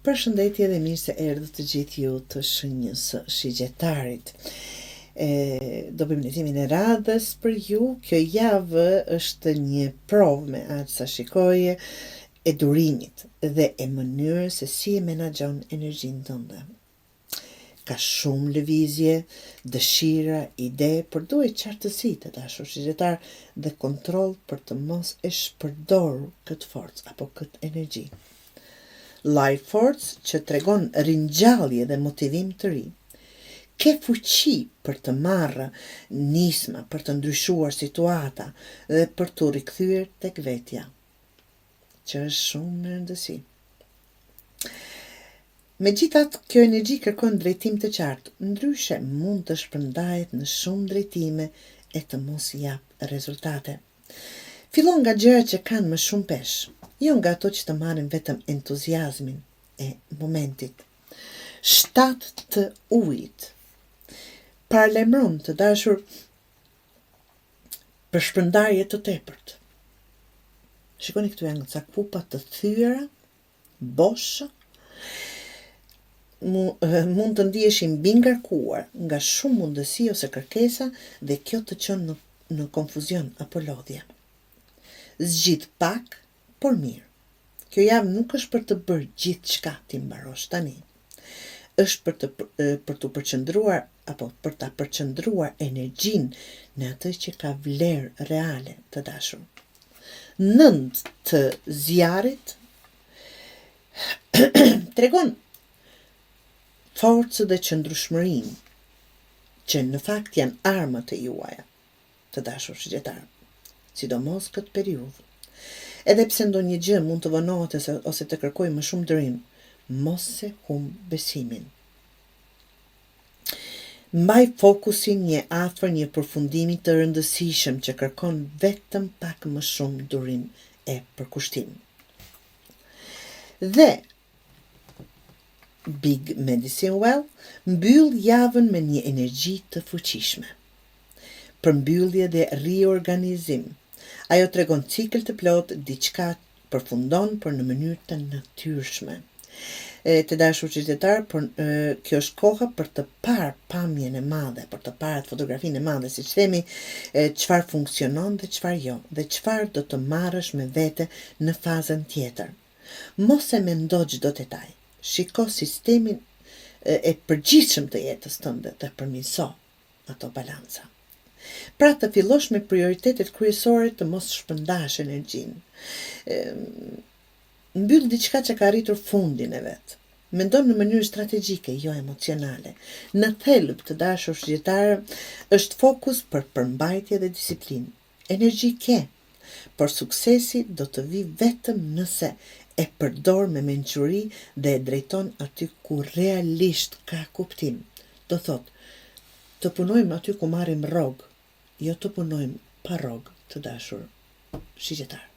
Përshëndetje dhe mirë se erdhët të gjithë ju të shenjës së shigjetarit. Do bëjmë letimin e radhës për ju. Kjo javë është një provë me atë sa shikoje e durimit dhe e mënyrës se si e menaxhon energjinë tënde. Ka shumë lëvizje, dëshira, ide, por duhet qartësi të dashur shigjetar dhe kontroll për të mos e shpërdorur këtë forcë apo këtë energji. Life Force që tregon ringjallje dhe motivim të ri. Ke fuqi për të marrë nisma, për të ndryshuar situata dhe për të rikthyer tek vetja, që është shumë në rëndësi. Megjithatë, kjo energji kërkon drejtim të qartë, ndryshe mund të shpërndahet në shumë drejtime e të mos jap rezultate. Fillon nga gjërat që kanë më shumë peshë, jo nga ato që të marrin vetëm entuziazmin e momentit. Shtatë të ujit paralajmëron të dashur për shpërndarje të tepërt. Shikoni këtu janë ca kupa të thyera, bosh, mund të ndiheshin mbi ngarkuar nga shumë mundësi ose kërkesa dhe kjo të çon në konfuzion apo lodhje. Zgjidh pak, por mirë. Kjo javë nuk është për të bërë gjithçka ti mbarosh tani. Është për të përqendruar apo për ta përqendruar energjinë në atë që ka vlerë reale të dashur. 9 të zjarrit tregon forcë dhe qëndrueshmërinë, që në fakt janë armët e juaja, të dashur shigjetar, sidomos këtë periudhë. Edhe pse ndonjë gjë mund të vonohet ose të kërkojë më shumë durim, mos se humb besimin. Mbaj fokusin një afër një përfundimi të rëndësishëm që kërkon vetëm pak më shumë durim e përkushtim. Dhe Big Medicine Well mbyll javën me një energji të fuqishme. Përmbyllje dhe riorganizim. Ajo tregon cikël të plot, diçka përfundon por në mënyrë të natyrshme. Të dashur qytetar, kjo është koha për të parë pamjen e madhe, për të parë fotografinë e madhe, siç themi, çfarë funksionon dhe çfarë jo, dhe çfarë do të marrësh me vete në fazën tjetër. Mos e mendo çdo detaj. Shiko sistemin e përgjithshëm të jetës tënde dhe përmirëso ato balanca. Pra të fillosh me prioritetet kryesore të mos shpërndash energjinë. Mbyll diçka që ka arritur fundin e vet. Mendon në mënyrë strategjike, jo emocionale. Në thelb të dashur shigjetar është fokus për përmbajtje dhe disiplinë. Energji ke, por suksesi do të vi vetëm nëse e përdor me mençuri dhe e drejton aty ku realisht ka kuptim. Do thot, të punojmë aty ku marrim rrogë, jo të punojmë pa rrogë, të dashur shigjetar.